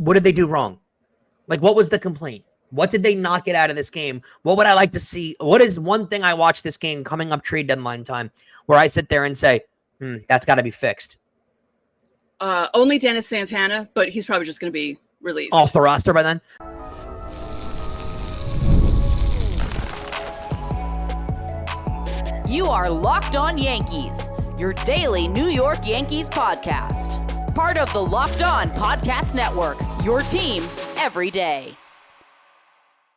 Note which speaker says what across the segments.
Speaker 1: what did they do wrong? Like, what was the complaint? What did they not get out of this game? What would I like to see? What is one thing I watch this game coming up trade deadline time where I sit there and say, that's got to be fixed?
Speaker 2: Only Dennis Santana, but he's probably just going to be released.
Speaker 1: Off the roster by then?
Speaker 3: You are Locked On Yankees, your daily New York Yankees podcast. Part of the Locked On Podcast Network, your team every day.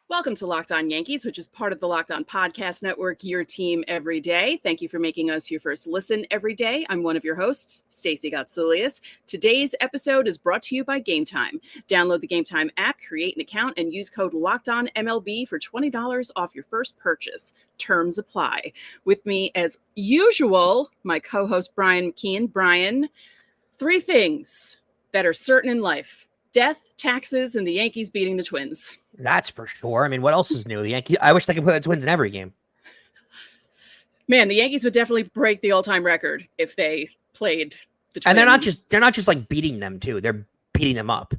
Speaker 2: Welcome to Locked On Yankees, which is part of the Locked On Podcast Network, your team every day. Thank you for making us your first listen every day. I'm one of your hosts, Stacey Gotsoulias. Today's episode is brought to you by GameTime. Download the GameTime app, create an account, and use code LOCKEDONMLB for $20 off your first purchase. Terms apply. With me, as usual, my co-host Brian McKeon. Brian, 3 things that are certain in life: death, taxes, and the Yankees beating the Twins.
Speaker 1: That's for sure. I mean, what else is new? The Yankees. I wish they could put the Twins in every game.
Speaker 2: Man, the Yankees would definitely break the all-time record if they played the Twins.
Speaker 1: And they're not just like beating them too. They're beating them up.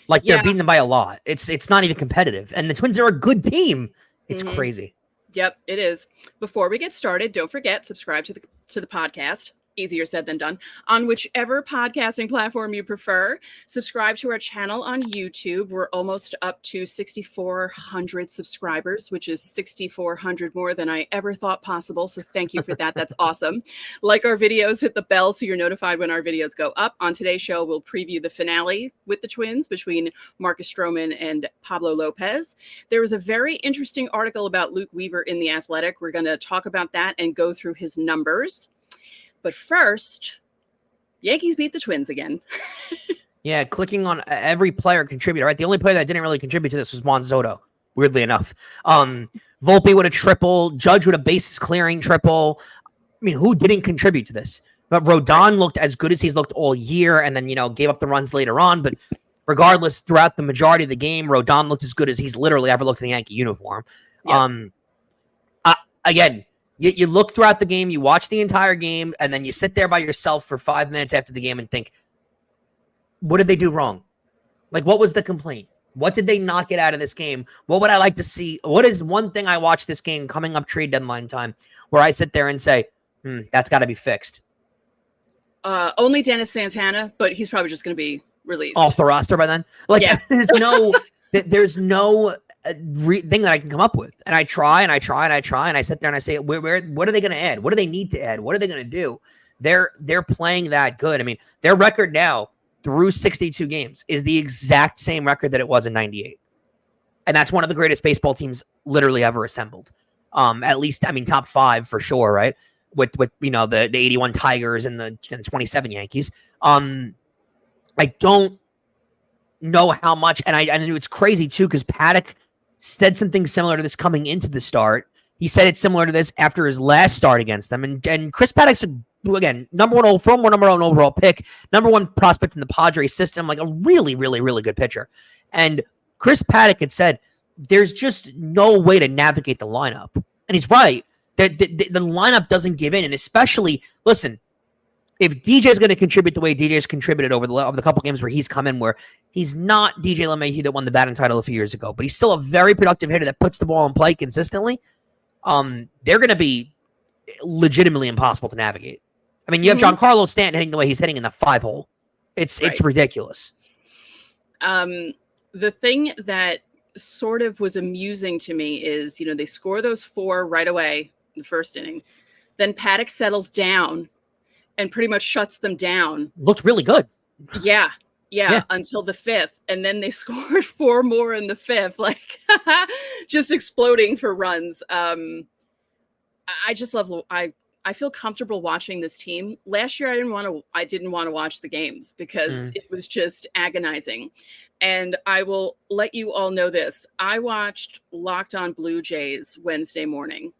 Speaker 1: Like they're beating them by a lot. It's not even competitive. And the Twins are a good team. It's crazy.
Speaker 2: Yep, it is. Before we get started, don't forget, subscribe to the podcast. Easier said than done. On whichever podcasting platform you prefer, subscribe to our channel on YouTube. We're almost up to 6,400 subscribers, which is 6,400 more than I ever thought possible. So thank you for that. That's awesome. Like our videos, hit the bell so you're notified when our videos go up. On today's show, we'll preview the finale with the Twins between Marcus Stroman and Pablo Lopez. There was a very interesting article about Luke Weaver in The Athletic. We're going to talk about that and go through his numbers. But first, Yankees beat the Twins again.
Speaker 1: Yeah, clicking on every player contributor, right? The only player that didn't really contribute to this was Juan Soto, weirdly enough. Volpe with a triple, Judge with a bases clearing triple. I mean, who didn't contribute to this? But Rodón looked as good as he's looked all year, and then, gave up the runs later on. But regardless, throughout the majority of the game, Rodón looked as good as he's literally ever looked in a Yankee uniform. Yeah. Again, you look throughout the game, you watch the entire game, and then you sit there by yourself for 5 minutes after the game and think, what did they do wrong? Like, what was the complaint? What did they not get out of this game? What would I like to see? What is one thing I watch this game coming up trade deadline time where I sit there and say, that's got to be fixed?
Speaker 2: Only Dennis Santana, but he's probably just going to be released.
Speaker 1: Off the roster by then? Like, there's no thing that I can come up with. And I try and I sit there and I say, what are they going to add? What do they need to add? What are they going to do? They're playing that good. I mean, their record now through 62 games is the exact same record that it was in 98. And that's one of the greatest baseball teams literally ever assembled. At least, I mean, top 5 for sure, right? With the 81 Tigers and the 27 Yankees. I don't know how much, and I knew it's crazy too, because Paddock said something similar to this coming into the start. He said it's similar to this after his last start against them. And Chris Paddock's, again, number one overall pick, number 1 prospect in the Padres system, like a really, really, really good pitcher. And Chris Paddock had said, there's just no way to navigate the lineup. And he's right. The lineup doesn't give in. And especially, listen, if DJ is going to contribute the way DJ's contributed over the couple games where he's come in, where he's not DJ LeMahieu that won the batting title a few years ago, but he's still a very productive hitter that puts the ball in play consistently, they're going to be legitimately impossible to navigate. I mean, you have Giancarlo Stanton hitting the way he's hitting in the 5-hole. It's ridiculous.
Speaker 2: The thing that sort of was amusing to me is, they score those 4 right away in the first inning. Then Paddock settles down and pretty much shuts them down.
Speaker 1: Looked really good.
Speaker 2: Yeah, until the 5th. And then they scored 4 more in the 5th, like just exploding for runs. I just love, I feel comfortable watching this team. Last year, I didn't want to watch the games because it was just agonizing. And I will let you all know this. I watched Locked On Blue Jays Wednesday morning.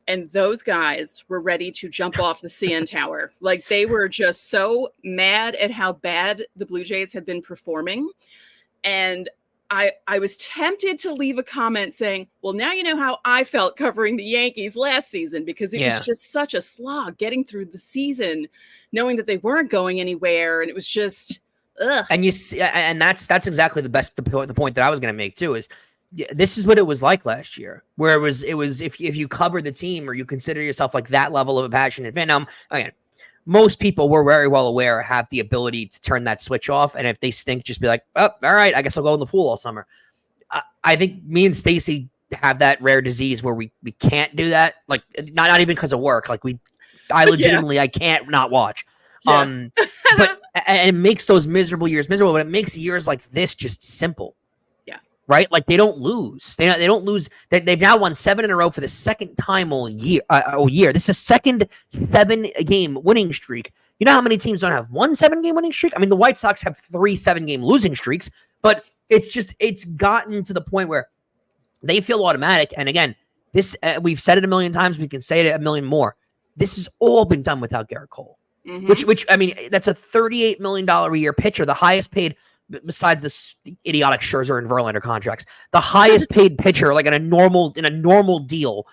Speaker 2: And those guys were ready to jump off the CN Tower. Like, they were just so mad at how bad the Blue Jays had been performing. And I was tempted to leave a comment saying, well, now you know how I felt covering the Yankees last season, because it was just such a slog getting through the season, knowing that they weren't going anywhere. And it was just, Ugh.
Speaker 1: And you see, and that's exactly the point that I was going to make too, is this is what it was like last year, where it was if you cover the team or you consider yourself like that level of a passionate fan. Now, again, most people were very well aware have the ability to turn that switch off, and if they stink, just be like, oh, all right, I guess I'll go in the pool all summer. I think me and Stacey have that rare disease where we can't do that, like not even because of work, like I legitimately I can't not watch.
Speaker 2: Yeah.
Speaker 1: But and it makes those miserable years miserable, but it makes years like this just simple.
Speaker 2: Yeah.
Speaker 1: Right? Like they don't lose. They don't lose. They've now won 7 in a row for the second time all year. This is a second 7-game winning streak. You know how many teams don't have one 7-game winning streak? I mean, the White Sox have 3 7-game losing streaks, but it's gotten to the point where they feel automatic. And again, this we've said it a million times. We can say it a million more. This has all been done without Garrett Cole. Mm-hmm. Which I mean, that's a $38 million a year pitcher, the highest paid besides the idiotic Scherzer and Verlander contracts, the highest paid pitcher like in a normal deal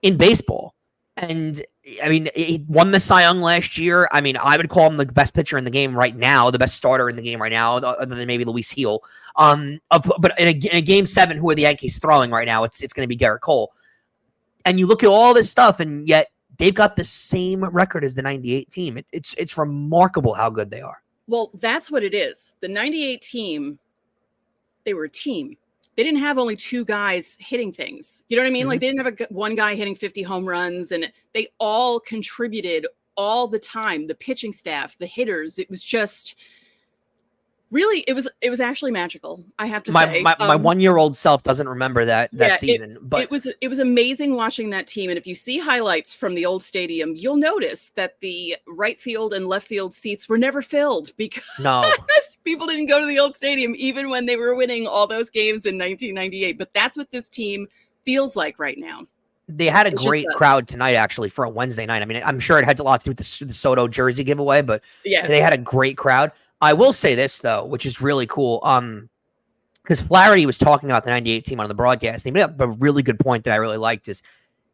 Speaker 1: in baseball. And I mean, he won the Cy Young last year. I mean, I would call him the best pitcher in the game right now, the best starter in the game right now, other than maybe Luis Heel. But in a game 7, who are the Yankees throwing right now? It's going to be Garrett Cole. And you look at all this stuff, and yet they've got the same record as the 98 team. It's remarkable how good they are.
Speaker 2: Well, that's what it is. The 98 team, they were a team. They didn't have only 2 guys hitting things. You know what I mean? Mm-hmm. Like they didn't have one guy hitting 50 home runs, and they all contributed all the time. The pitching staff, the hitters, it was just really, it was actually magical. I have to say,
Speaker 1: my 1-year-old self doesn't remember that season, but
Speaker 2: it was amazing watching that team. And if you see highlights from the old stadium, you'll notice that the right field and left field seats were never filled because people didn't go to the old stadium, even when they were winning all those games in 1998. But that's what this team feels like right now.
Speaker 1: They had a great crowd tonight, actually, for a Wednesday night. I mean, I'm sure it had a lot to do with the Soto jersey giveaway, but they had a great crowd. I will say this, though, which is really cool, because Flaherty was talking about the 98 team on the broadcast. He made up a really good point that I really liked, is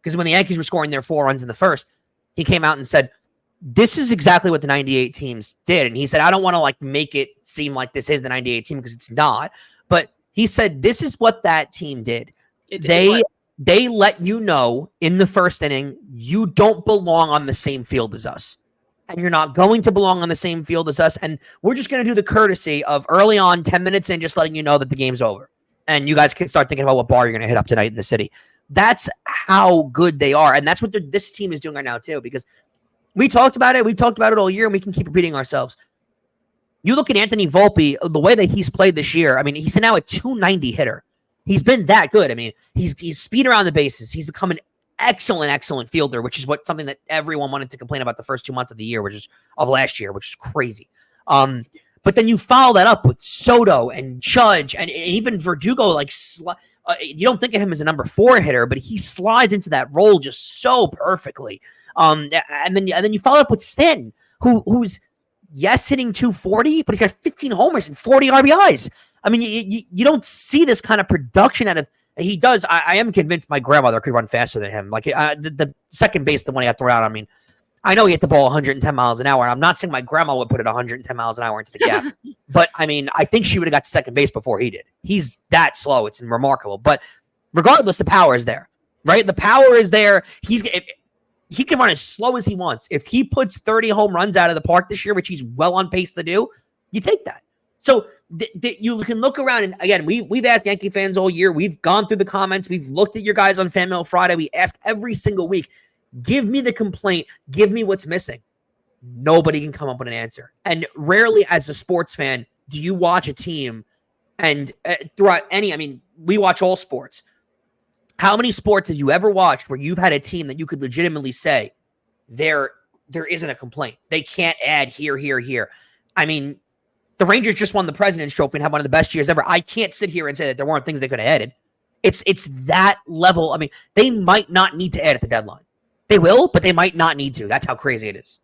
Speaker 1: because when the Yankees were scoring their 4 runs in the first, he came out and said, this is exactly what the 98 teams did. And he said, I don't want to like make it seem like this is the 98 team because it's not. But he said, this is what that team did. They let you know in the first inning, you don't belong on the same field as us. And you're not going to belong on the same field as us. And we're just going to do the courtesy of early on, 10 minutes in, just letting you know that the game's over. And you guys can start thinking about what bar you're going to hit up tonight in the city. That's how good they are. And that's what this team is doing right now, too. Because we talked about it. We talked about it all year, and we can keep repeating ourselves. You look at Anthony Volpe, the way that he's played this year. I mean, he's now a 290 hitter. He's been that good. I mean, he's speed around the bases. He's become an excellent fielder, which is something that everyone wanted to complain about the first 2 months of the year, of last year, which is crazy. But then you follow that up with Soto and Judge and even Verdugo. Like you don't think of him as a number 4 hitter, but he slides into that role just so perfectly. And then you follow up with Stanton, who's hitting 240, but he's got 15 homers and 40 RBIs. I mean, you don't see this kind of production out of. He does. I am convinced my grandmother could run faster than him. Like the second base, the one he got thrown out. I mean, I know he hit the ball 110 miles an hour. And I'm not saying my grandma would put it 110 miles an hour into the gap, but I mean, I think she would have got to second base before he did. He's that slow. It's remarkable. But regardless, the power is there, right? The power is there. He can run as slow as he wants. If he puts 30 home runs out of the park this year, which he's well on pace to do, you take that. So you can look around, and again, we've asked Yankee fans all year. We've gone through the comments. We've looked at your guys on Fan Mail Friday. We ask every single week, give me the complaint. Give me what's missing. Nobody can come up with an answer. And rarely as a sports fan do you watch a team and throughout we watch all sports. How many sports have you ever watched where you've had a team that you could legitimately say there isn't a complaint? They can't add here. I mean, the Rangers just won the President's Trophy and had one of the best years ever. I can't sit here and say that there weren't things they could have added. It's that level. I mean, they might not need to add at the deadline. They will, but they might not need to. That's how crazy it is.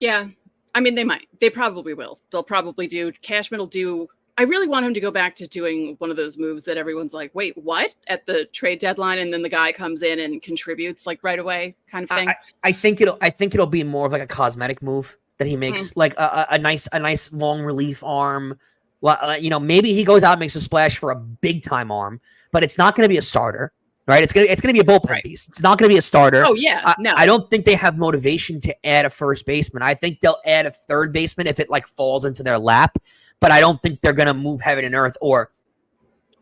Speaker 2: Yeah. I mean, they might. They probably will. They'll probably do. Cashman will do. I really want him to go back to doing one of those moves that everyone's like, wait, what? At the trade deadline, and then the guy comes in and contributes like right away kind of thing.
Speaker 1: I think it'll be more of like a cosmetic move. that he makes like a nice long relief arm. Well, maybe he goes out and makes a splash for a big time arm, but it's not going to be a starter, right? It's gonna be a bullpen piece. It's not going to be a starter.
Speaker 2: Oh yeah, no.
Speaker 1: I don't think they have motivation to add a first baseman. I think they'll add a third baseman if it like falls into their lap, but I don't think they're going to move heaven and earth or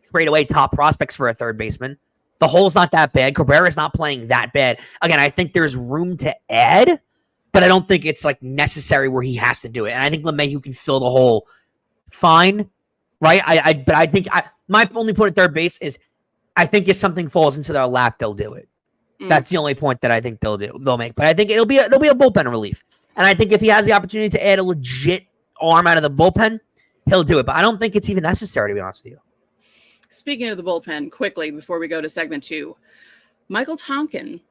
Speaker 1: trade away top prospects for a third baseman. The hole's not that bad. Cabrera's not playing that bad. Again, I think there's room to add, but I don't think it's like necessary where he has to do it. And I think LeMahieu can fill the hole fine, right? But I think my only point at third base is I think if something falls into their lap, they'll do it. That's the only point that I think they'll make. But I think it'll be a bullpen relief. And I think if he has the opportunity to add a legit arm out of the bullpen, he'll do it. But I don't think it's even necessary, to be honest with you.
Speaker 2: Speaking of the bullpen, quickly before we go to segment 2, Michael Tonkin,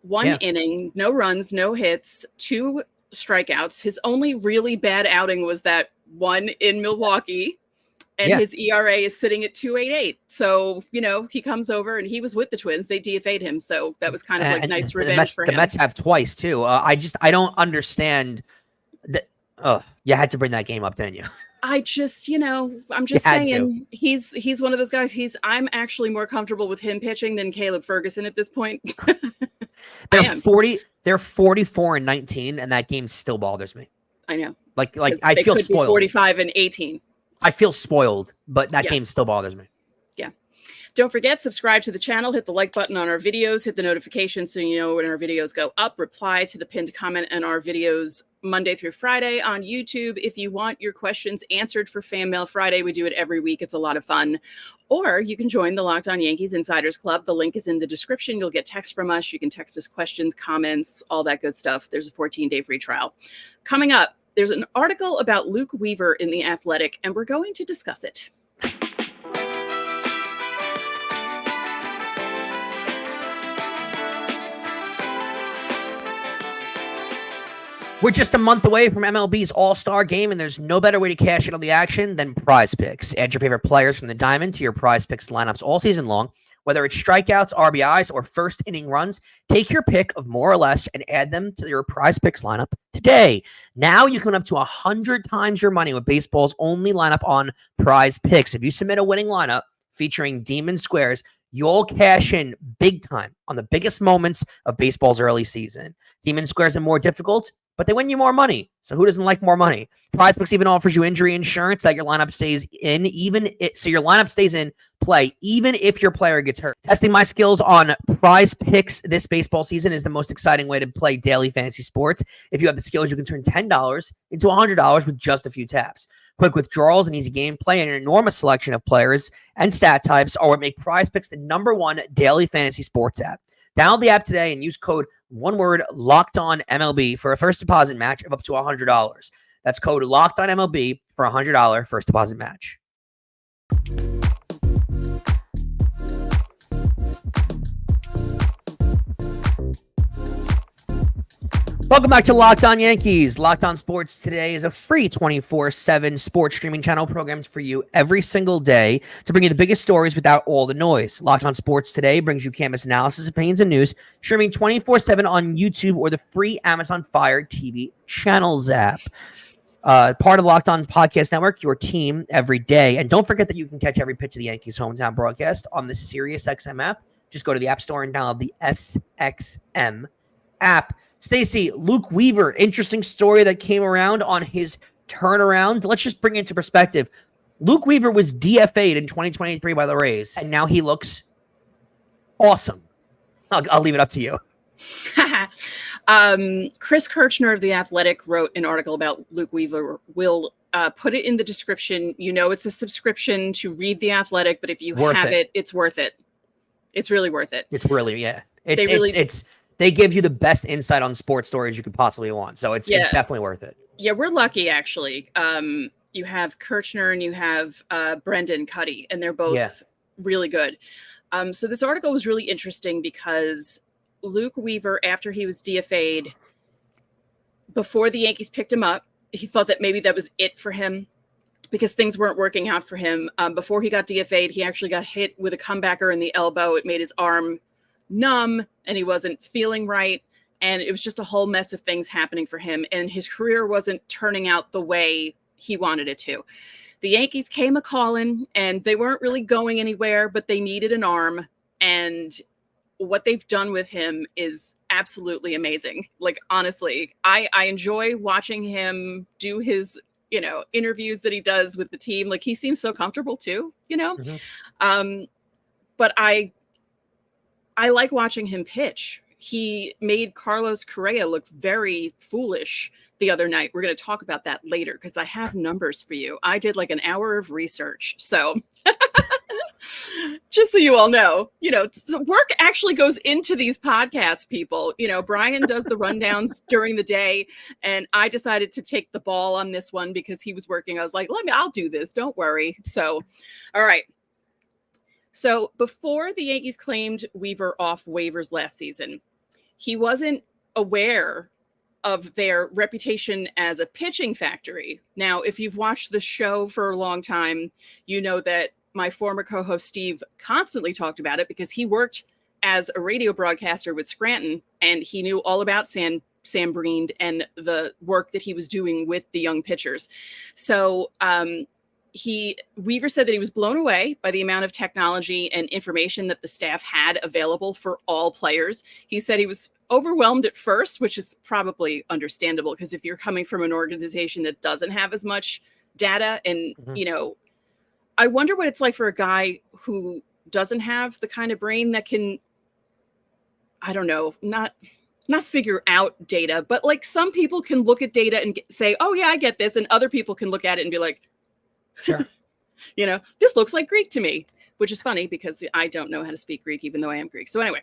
Speaker 2: one inning, no runs, no hits, 2 strikeouts. His only really bad outing was that one in Milwaukee, and his ERA is sitting at 2.88. So, he comes over and he was with the Twins. They DFA'd him. So that was kind of like nice revenge for him.
Speaker 1: The Mets have twice too. I don't understand that. Oh, you had to bring that game up, didn't you?
Speaker 2: I'm just saying he's one of those guys. I'm actually more comfortable with him pitching than Caleb Ferguson at this point.
Speaker 1: They're 44-19, and that game still bothers me.
Speaker 2: I know.
Speaker 1: Like I feel spoiled.
Speaker 2: 45-18.
Speaker 1: I feel spoiled, but that game still bothers me.
Speaker 2: Yeah. Don't forget, subscribe to the channel, hit the like button on our videos, hit the notification so you know when our videos go up, reply to the pinned comment in our videos Monday through Friday on YouTube. If you want your questions answered for Fan Mail Friday, we do it every week. It's a lot of fun. Or you can join the Locked On Yankees Insiders Club. The link is in the description. You'll get text from us. You can text us questions, comments, all that good stuff. There's a 14-day free trial. Coming up, there's an article about Luke Weaver in The Athletic, and we're going to discuss it.
Speaker 1: We're just a month away from MLB's All-Star Game, and there's no better way to cash in on the action than PrizePicks. Add your favorite players from the diamond to your PrizePicks lineups all season long. Whether it's strikeouts, RBIs, or first-inning runs, take your pick of more or less and add them to your PrizePicks lineup today. Now you can win up to 100 times your money with baseball's only lineup on PrizePicks. If you submit a winning lineup featuring Demon Squares, you'll cash in big time on the biggest moments of baseball's early season. Demon Squares are more difficult, but they win you more money. So who doesn't like more money? PrizePicks even offers you injury insurance that your lineup stays in, so your lineup stays in play, even if your player gets hurt. Testing my skills on PrizePicks this baseball season is the most exciting way to play daily fantasy sports. If you have the skills, you can turn $10 into $100 with just a few taps. Quick withdrawals and easy gameplay and an enormous selection of players and stat types are what make PrizePicks the #1 daily fantasy sports app. Download the app today and use code LOCKEDONMLB for a first deposit match of up to $100. That's code LOCKEDONMLB for a $100 first deposit match. Welcome back to Locked On Yankees. Locked On Sports Today is a free 24/7 sports streaming channel programmed for you every single day to bring you the biggest stories without all the noise. Locked On Sports Today brings you campus analysis, opinions, and news, streaming 24/7 on YouTube or the free Amazon Fire TV channels app. Part of the Locked On Podcast Network, your team every day. And don't forget that you can catch every pitch of the Yankees hometown broadcast on the SiriusXM app. Just go to the App Store and download the SXM app. Stacey, Luke Weaver, interesting story that came around on his turnaround. Let's just bring it into perspective. Luke Weaver was DFA'd in 2023 by the Rays, and now he looks awesome. I'll leave it up to you.
Speaker 2: Chris Kirchner of The Athletic wrote an article about Luke Weaver. We'll put it in the description. It's a subscription to read The Athletic, but if you have it, it's worth it. It's really worth it.
Speaker 1: It's really, yeah. They give you the best insight on sports stories you could possibly want. So it's definitely worth it.
Speaker 2: Yeah, we're lucky, actually. You have Kirchner and you have Brendan Cuddy, and they're both really good. So this article was really interesting because Luke Weaver, after he was DFA'd, before the Yankees picked him up, he thought that maybe that was it for him because things weren't working out for him. Before he got DFA'd, he actually got hit with a comebacker in the elbow. It made his arm numb and he wasn't feeling right. And it was just a whole mess of things happening for him. And his career wasn't turning out the way he wanted it to. The Yankees came a-calling, and they weren't really going anywhere, but they needed an arm. And what they've done with him is absolutely amazing. Like, honestly, I enjoy watching him do his, interviews that he does with the team. Like, he seems so comfortable too, But I like watching him pitch. He made Carlos Correa look very foolish the other night. We're going to talk about that later because I have numbers for you. I did like an hour of research. So just so you all know, work actually goes into these podcasts, people. Brian does the rundowns during the day, and I decided to take the ball on this one because he was working. I was like, I'll do this. Don't worry. So, all right. So before the Yankees claimed Weaver off waivers last season, he wasn't aware of their reputation as a pitching factory. Now, if you've watched the show for a long time, you know that my former co-host Steve constantly talked about it because he worked as a radio broadcaster with Scranton, and he knew all about Sam Breen and the work that he was doing with the young pitchers. So Weaver said that he was blown away by the amount of technology and information that the staff had available for all players. He said he was overwhelmed at first, which is probably understandable because if you're coming from an organization that doesn't have as much data and, I wonder what it's like for a guy who doesn't have the kind of brain that can, I don't know, not figure out data, but like some people can look at data and say, oh yeah, I get this. And other people can look at it and be like,
Speaker 1: sure.
Speaker 2: This looks like Greek to me, which is funny because I don't know how to speak Greek, even though I am Greek. So anyway,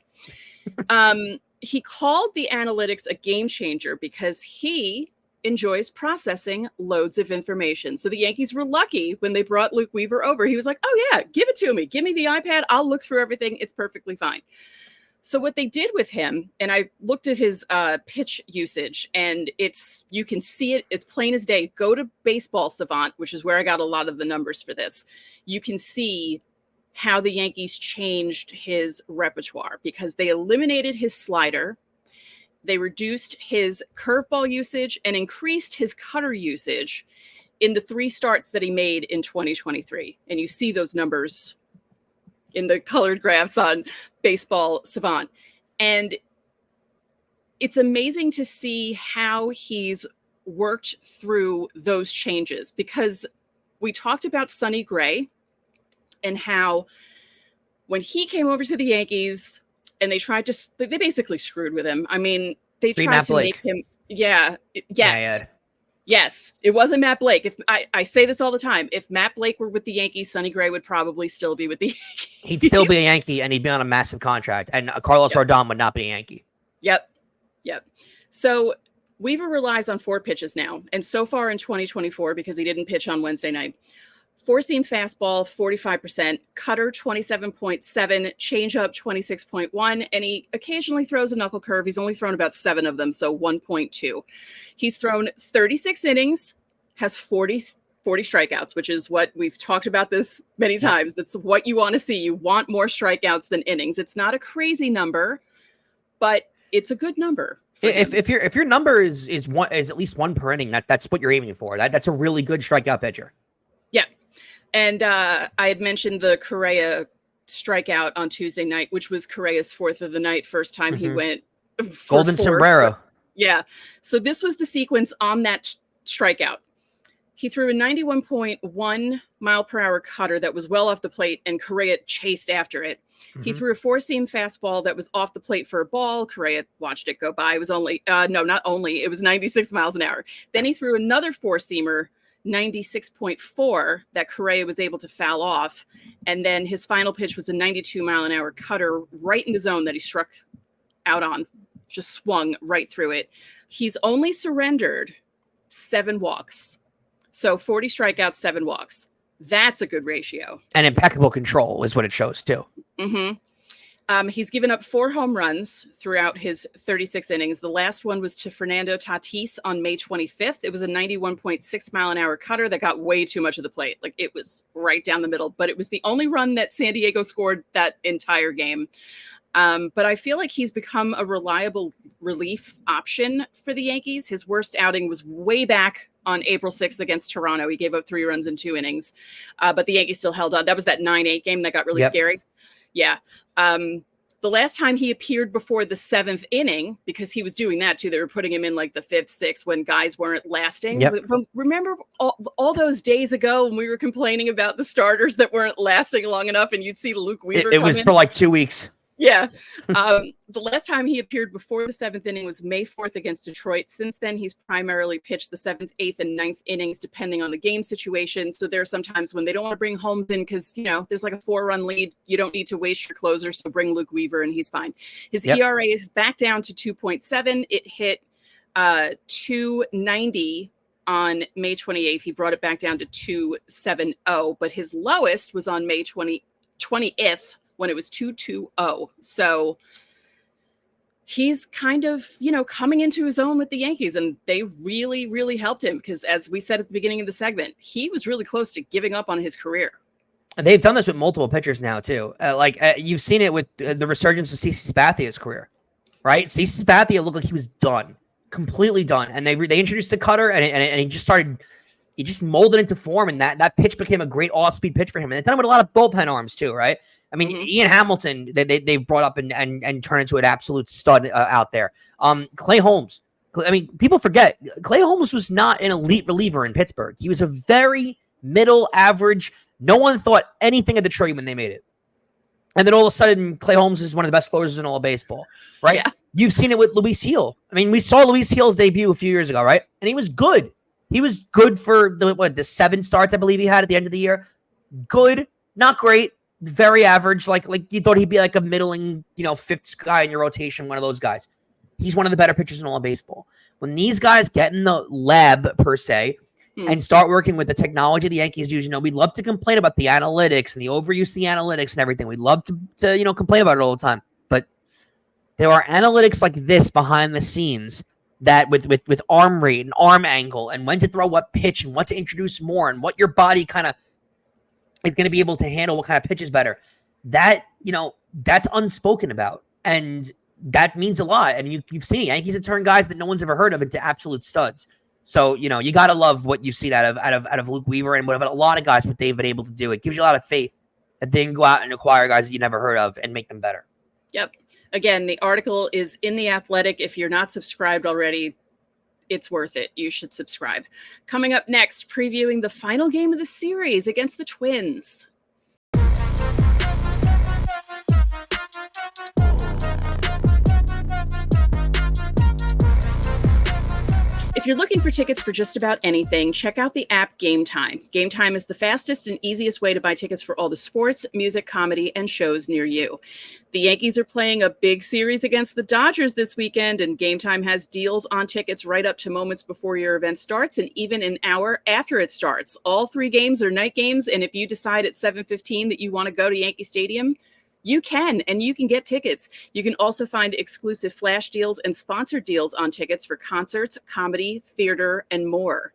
Speaker 2: he called the analytics a game changer because he enjoys processing loads of information. So the Yankees were lucky when they brought Luke Weaver over. He was like, oh yeah, give it to me. Give me the iPad. I'll look through everything. It's perfectly fine. So what they did with him, and I looked at his pitch usage, and you can see it as plain as day. Go to Baseball Savant, which is where I got a lot of the numbers for this. You can see how the Yankees changed his repertoire because they eliminated his slider. They reduced his curveball usage and increased his cutter usage in the 3 starts that he made in 2023. And you see those numbers in the colored graphs on Baseball Savant. And it's amazing to see how he's worked through those changes because we talked about Sonny Gray and how when he came over to the Yankees and they basically screwed with him. I mean, they tried to make him, yes. Yes, it wasn't Matt Blake. If I say this all the time, if Matt Blake were with the Yankees, Sonny Gray would probably still be with the Yankees.
Speaker 1: He'd still be a Yankee, and he'd be on a massive contract. And Carlos Rodón would not be a Yankee.
Speaker 2: Yep. So Weaver relies on 4 pitches now. And so far in 2024, because he didn't pitch on Wednesday night, 4-seam fastball, 45%, cutter, 27.7, changeup, 26.1, and he occasionally throws a knuckle curve. He's only thrown about 7 of them, so 1.2. He's thrown 36 innings, has 40 strikeouts, which is what we've talked about this many times. That's what you want to see. You want more strikeouts than innings. It's not a crazy number, but it's a good number.
Speaker 1: If your number is at least 1 per inning, that's what you're aiming for. That's a really good strikeout pitcher.
Speaker 2: Yeah. And I had mentioned the Correa strikeout on Tuesday night, which was Correa's 4th of the night, first time he went
Speaker 1: golden
Speaker 2: 4.
Speaker 1: sombrero.
Speaker 2: Yeah. So this was the sequence on that strikeout. He threw a 91.1 mile per hour cutter that was well off the plate, and Correa chased after it. He threw a 4-seam fastball that was off the plate for a ball. Correa watched it go by. It was it was 96 miles an hour. Then he threw another 4-seamer, 96.4, that Correa was able to foul off. And then his final pitch was a 92 mile an hour cutter right in the zone that he struck out on, just swung right through it. He's only surrendered 7 walks. So 40 strikeouts, 7 walks. That's a good ratio.
Speaker 1: And impeccable control is what it shows too.
Speaker 2: He's given up 4 home runs throughout his 36 innings. The last one was to Fernando Tatis on May 25th. It was a 91.6 mile an hour cutter that got way too much of the plate. Like, it was right down the middle, but it was the only run that San Diego scored that entire game. But I feel like he's become a reliable relief option for the Yankees. His worst outing was way back on April 6th against Toronto. He gave up 3 runs in 2 innings, but the Yankees still held on. That was that 9-8 game that got really scary. Yeah. The last time he appeared before the 7th inning, because he was doing that too, they were putting him in like the 5th, 6th when guys weren't lasting. Remember all those days ago when we were complaining about the starters that weren't lasting long enough, and you'd see Luke Weaver
Speaker 1: It was for like 2 weeks.
Speaker 2: Yeah. The last time he appeared before the 7th inning was May 4th against Detroit. Since then, he's primarily pitched the 7th, 8th, and 9th innings, depending on the game situation. So there are some times when they don't want to bring Holmes in because, there's like a 4-run lead. You don't need to waste your closer. So bring Luke Weaver and he's fine. His ERA is back down to 2.7. It hit 2.90 on May 28th. He brought it back down to 2.70, but his lowest was on May 20th. When it was 2.20. So he's kind of, coming into his own with the Yankees, and they really, really helped him because, as we said at the beginning of the segment, he was really close to giving up on his career.
Speaker 1: And they've done this with multiple pitchers now, too. You've seen it with the resurgence of CC Sabathia's career, right? CC Sabathia looked like he was done, completely done. And they introduced the cutter, and he just started... He just molded into form, and that pitch became a great off-speed pitch for him. And they've done it with a lot of bullpen arms too, right? I mean, Ian Hamilton, they've brought up and turned into an absolute stud out there. Clay Holmes. I mean, people forget, Clay Holmes was not an elite reliever in Pittsburgh. He was a very middle average. No one thought anything of Detroit when they made it. And then all of a sudden, Clay Holmes is one of the best closers in all of baseball, right? Yeah. You've seen it with Luis Gil. I mean, we saw Luis Gil's debut a few years ago, right? And he was good. He was good for the 7 starts, I believe he had at the end of the year. Good, not great, very average. Like you thought he'd be like a middling, 5th guy in your rotation, one of those guys. He's one of the better pitchers in all of baseball. When these guys get in the lab, per se, and start working with the technology the Yankees use, we love to complain about the analytics and the overuse of the analytics and everything. We love to complain about it all the time. But there are analytics like this behind the scenes that with arm rate and arm angle and when to throw what pitch and what to introduce more and what your body kind of is going to be able to handle, what kind of pitch is better. That, that's unspoken about. And that means a lot. And you've seen Yankees have turned guys that no one's ever heard of into absolute studs. So, you got to love what you've seen out of Luke Weaver and what a lot of guys, what they've been able to do. It gives you a lot of faith that they can go out and acquire guys that you never heard of and make them better.
Speaker 2: Yep. Again, the article is in The Athletic. If you're not subscribed already, it's worth it. You should subscribe. Coming up next, previewing the final game of the series against the Twins. If you're looking for tickets for just about anything, check out the app GameTime. GameTime is the fastest and easiest way to buy tickets for all the sports, music, comedy, and shows near you. The Yankees are playing a big series against the Dodgers this weekend, and GameTime has deals on tickets right up to moments before your event starts and even an hour after it starts. All 3 games are night games, and if you decide at 7:15 that you want to go to Yankee Stadium, you can, and you can get tickets. You can also find exclusive flash deals and sponsored deals on tickets for concerts, comedy, theater, and more.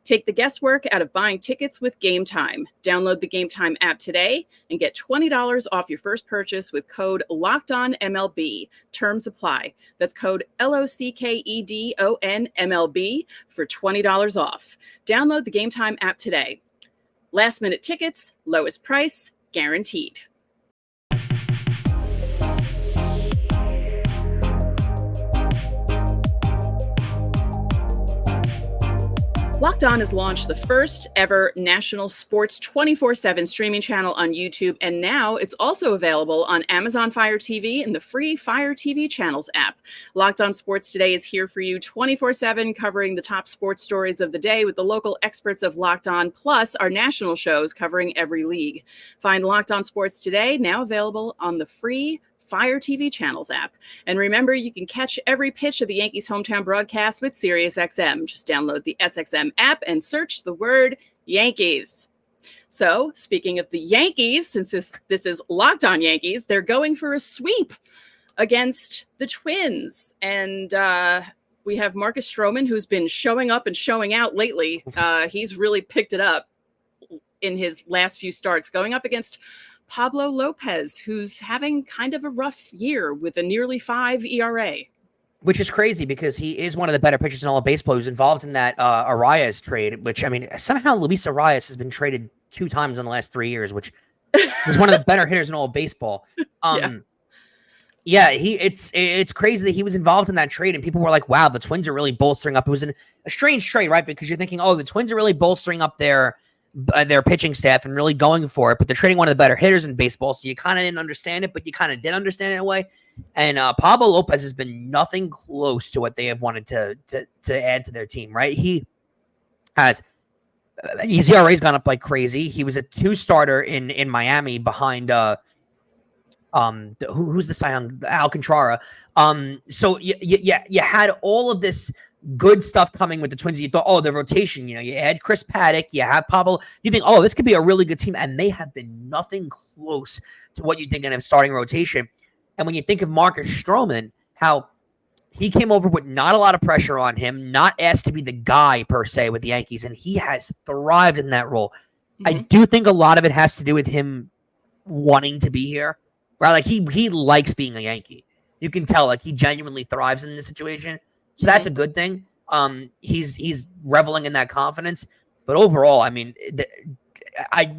Speaker 2: Take the guesswork out of buying tickets with GameTime. Download the GameTime app today and get $20 off your first purchase with code LOCKEDONMLB. Terms apply. That's code LOCKEDONMLB for $20 off. Download the GameTime app today. Last minute tickets, lowest price, guaranteed. Locked On has launched the first ever national sports 24/7 streaming channel on YouTube, and now it's also available on Amazon Fire TV and the free Fire TV Channels app. Locked On Sports Today is here for you 24/7, covering the top sports stories of the day with the local experts of Locked On, plus our national shows covering every league. Find Locked On Sports Today, now available on the free Fire TV Channels app. And remember, you can catch every pitch of the Yankees hometown broadcast with SiriusXM. Just download the SXM app and search the word Yankees. So, speaking of the Yankees, since this is Locked On Yankees, they're going for a sweep against the Twins. And we have Marcus Stroman, who's been showing up and showing out lately. He's really picked it up. in his last few starts, going up against Pablo Lopez, who's having kind of a rough year with a nearly 5 ERA.
Speaker 1: Which is crazy because he is one of the better pitchers in all of baseball. He was involved in that Arias trade, which, I mean, somehow Luis Arias has been traded 2 times in the last 3 years, which is one of the better hitters in all of baseball. It's crazy that he was involved in that trade, and people were like, wow, the Twins are really bolstering up. It was a strange trade, right? Because you're thinking, oh, the Twins are really bolstering up their pitching staff and really going for it, but they're trading one of the better hitters in baseball, so you kind of didn't understand it, but you kind of did understand it in a way. And Pablo Lopez has been nothing close to what they have wanted to add to their team, right? His ERA's gone up like crazy. He was a 2 starter in Miami behind who's the Cy Young? Alcantara. So you had all of this good stuff coming with the Twins. You thought, oh, the rotation, you had Chris Paddock, you have Pablo. You think, oh, this could be a really good team. And they have been nothing close to what you think in a starting rotation. And when you think of Marcus Stroman, how he came over with not a lot of pressure on him, not asked to be the guy per se with the Yankees, and he has thrived in that role. Mm-hmm. I do think a lot of it has to do with him wanting to be here, right? Like he likes being a Yankee. You can tell, like, he genuinely thrives in this situation. So that's a good thing. He's reveling in that confidence. But overall, I mean,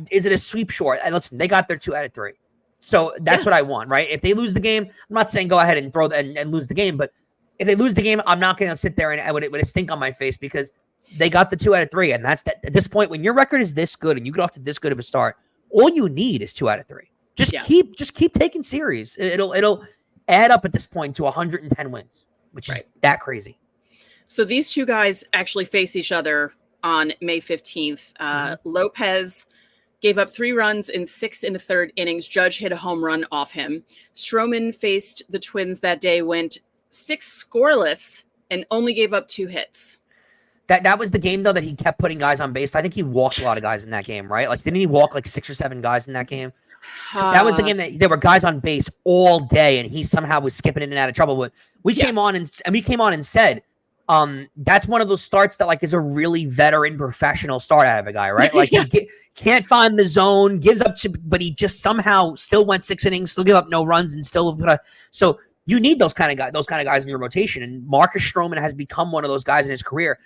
Speaker 1: is it a sweep? Sure. Listen, they got their 2 out of 3. So that's what I want, right? If they lose the game, I'm not saying go ahead and throw and lose the game, but if they lose the game, I'm not going to sit there and with a stink on my face because they got the 2 out of 3. And that's that. At this point, when your record is this good and you get off to this good of a start, all you need is 2 out of 3. Just keep taking series. It'll add up at this point to 110 wins, which is that crazy.
Speaker 2: So these 2 guys actually face each other on May 15th. Lopez gave up 3 runs in 6 1/3 innings. Judge hit a home run off him. Stroman faced the Twins that day, went 6 scoreless, and only gave up 2 hits.
Speaker 1: That was the game, though, that he kept putting guys on base. I think he walked a lot of guys in that game, right? Like, didn't he walk like 6 or 7 guys in that game? That was the game that there were guys on base all day, and he somehow was skipping in and out of trouble. But we came on and said, that's one of those starts that, like, is a really veteran professional start out of a guy, right? Like, he can't find the zone, gives up, but he just somehow still went 6 innings, still give up no runs, and still put so you need those kind of guys in your rotation. And Marcus Stroman has become one of those guys in his career.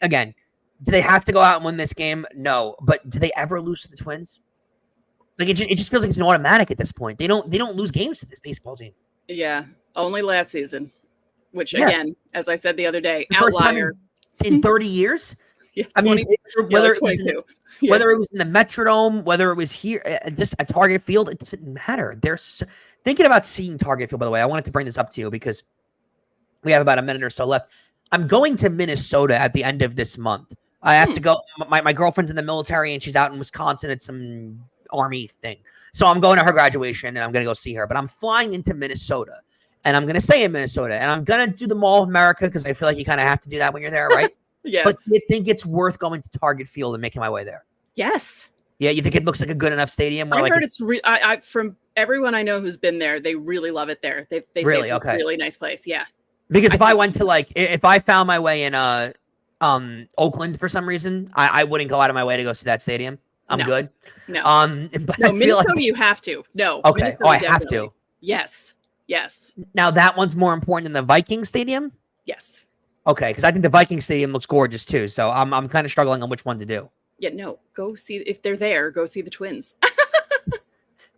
Speaker 1: Again, do they have to go out and win this game? No, but do they ever lose to the Twins? Like, it just feels like it's an automatic at this point. They don't lose games to this baseball team.
Speaker 2: Yeah, only last season. Which, again, as I said the other day,
Speaker 1: the first
Speaker 2: outlier.
Speaker 1: Time in 30 years?
Speaker 2: Yeah,
Speaker 1: I mean, whether it was in the Metrodome, whether it was here, just a Target Field, it doesn't matter. Thinking about seeing Target Field, by the way, I wanted to bring this up to you because we have about a minute or so left. I'm going to Minnesota at the end of this month. I have to go. My girlfriend's in the military, and she's out in Wisconsin at some Army thing. So I'm going to her graduation, and I'm going to go see her. But I'm flying into Minnesota. And I'm going to stay in Minnesota, and I'm going to do the Mall of America because I feel like you kind of have to do that when you're there, right?
Speaker 2: Yeah.
Speaker 1: But you think it's worth going to Target Field and making my way there?
Speaker 2: Yes.
Speaker 1: Yeah, you think it looks like a good enough stadium?
Speaker 2: I heard it's from everyone I know who's been there, they really love it there. They
Speaker 1: really?
Speaker 2: say it's a really nice place. Yeah.
Speaker 1: Because if I went to if I found my way in Oakland for some reason, I wouldn't go out of my way to go see that stadium. I'm good.
Speaker 2: No.
Speaker 1: But
Speaker 2: no, Minnesota, you have to. No.
Speaker 1: Okay.
Speaker 2: Minnesota,
Speaker 1: I have to.
Speaker 2: Yes. Yes.
Speaker 1: Now that one's more important than the Viking Stadium?
Speaker 2: Yes.
Speaker 1: Okay, because I think the Viking Stadium looks gorgeous too. So I'm kind of struggling on which one to do.
Speaker 2: Yeah, no. Go see, if they're there, go see the Twins.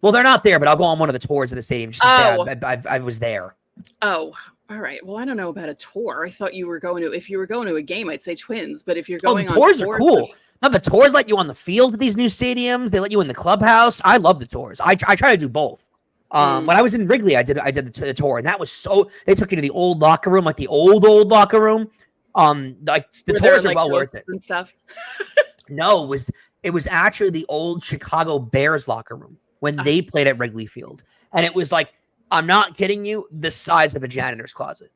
Speaker 1: Well, they're not there, but I'll go on one of the tours of the stadium just to say I was there.
Speaker 2: Oh, all right. Well, I don't know about a tour. I thought you were going to, if you were going to a game, I'd say Twins. But if you're going
Speaker 1: the tours are cool. No, the tours let you on the field to these new stadiums. They let you in the clubhouse. I love the tours. I try to do both. When I was in Wrigley, I did the tour, and that was they took you to the old locker room, like the old locker room. Like the tours are well worth it
Speaker 2: and stuff.
Speaker 1: No, it was actually the old Chicago Bears locker room when they played at Wrigley Field, and it was like, I'm not kidding you, the size of a janitor's closet.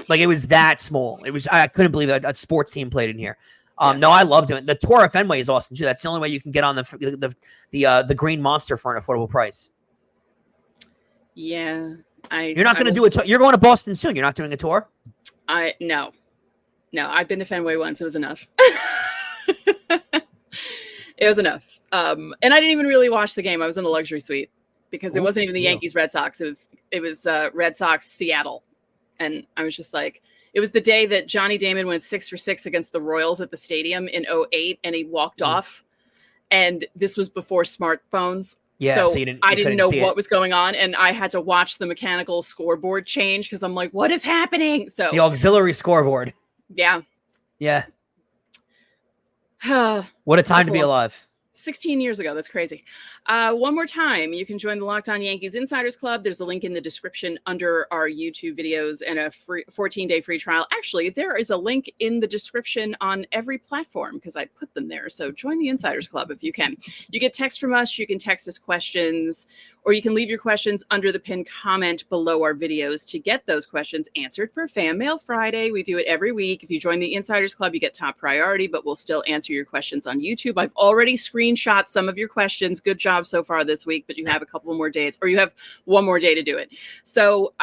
Speaker 1: Like, it was that small. I couldn't believe that a sports team played in here. No, I love doing it. The tour of Fenway is awesome too. That's the only way you can get on the Green Monster for an affordable price.
Speaker 2: Yeah,
Speaker 1: you're not going to do a tour. You're going to Boston soon. You're not doing a tour?
Speaker 2: No. I've been to Fenway once. It was enough. It was enough. And I didn't even really watch the game. I was in a luxury suite because it wasn't even the Yankees Red Sox. It was Red Sox Seattle. And I was just like, it was the day that Johnny Damon went 6 for 6 against the Royals at the stadium in 2008, and he walked off. And this was before smartphones.
Speaker 1: Yeah,
Speaker 2: so I didn't know what was going on, and I had to watch the mechanical scoreboard change because I'm like, what is happening? So
Speaker 1: the auxiliary scoreboard.
Speaker 2: Yeah.
Speaker 1: What a time to be alive.
Speaker 2: 16 years ago. That's crazy. One more time, you can join the Locked On Yankees Insiders Club. There's a link in the description under our YouTube videos and a free 14-day free trial. Actually, there is a link in the description on every platform because I put them there. So join the Insiders Club if you can. You get text from us. You can text us questions, or you can leave your questions under the pinned comment below our videos to get those questions answered for Fan Mail Friday. We do it every week. If you join the Insiders Club, you get top priority, but we'll still answer your questions on YouTube. I've already screenshot some of your questions. Good job so far this week, but you have a couple more days, or you have one more day to do it. So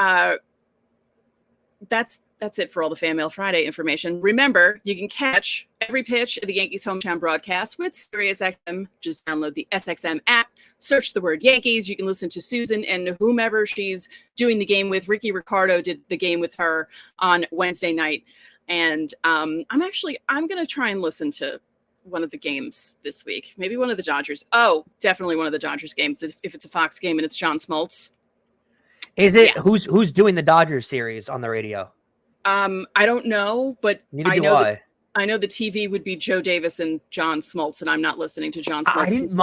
Speaker 2: that's it for all the Fan Mail Friday information. Remember, you can catch every pitch of the Yankees hometown broadcast with SiriusXM. Just download the SXM app, search the word Yankees. You can listen to Susan and whomever she's doing the game with. Ricky Ricardo did the game with her on Wednesday night. And I'm going to try and listen to one of the games this week. Maybe one of the Dodgers. Oh, definitely one of the Dodgers games if it's a Fox game and it's John Smoltz.
Speaker 1: Is it? Yeah. Who's doing the Dodgers series on the radio?
Speaker 2: I don't know, but
Speaker 1: I know
Speaker 2: the TV would be Joe Davis and John Smoltz, and I'm not listening to John Smoltz.
Speaker 1: I didn't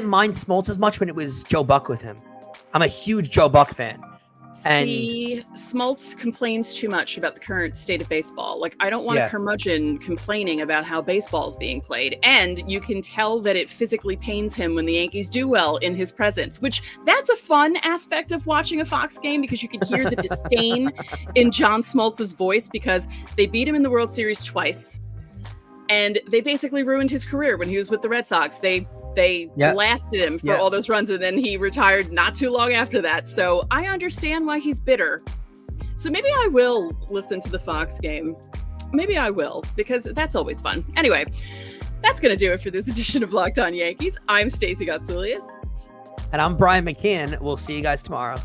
Speaker 1: mind Smoltz as much when it was Joe Buck with him. I'm a huge Joe Buck fan. And
Speaker 2: Smoltz complains too much about the current state of baseball. Like, I don't want a curmudgeon complaining about how baseball is being played. And you can tell that it physically pains him when the Yankees do well in his presence, which that's a fun aspect of watching a Fox game, because you could hear the disdain in John Smoltz's voice because they beat him in the World Series twice. And they basically ruined his career when he was with the Red Sox. They blasted him for all those runs, and then he retired not too long after that. So I understand why he's bitter. So maybe I will listen to the Fox game. Maybe I will, because that's always fun. Anyway, that's going to do it for this edition of Locked On Yankees. I'm Stacey Gotsoulias.
Speaker 1: And I'm Brian McKeon. We'll see you guys tomorrow.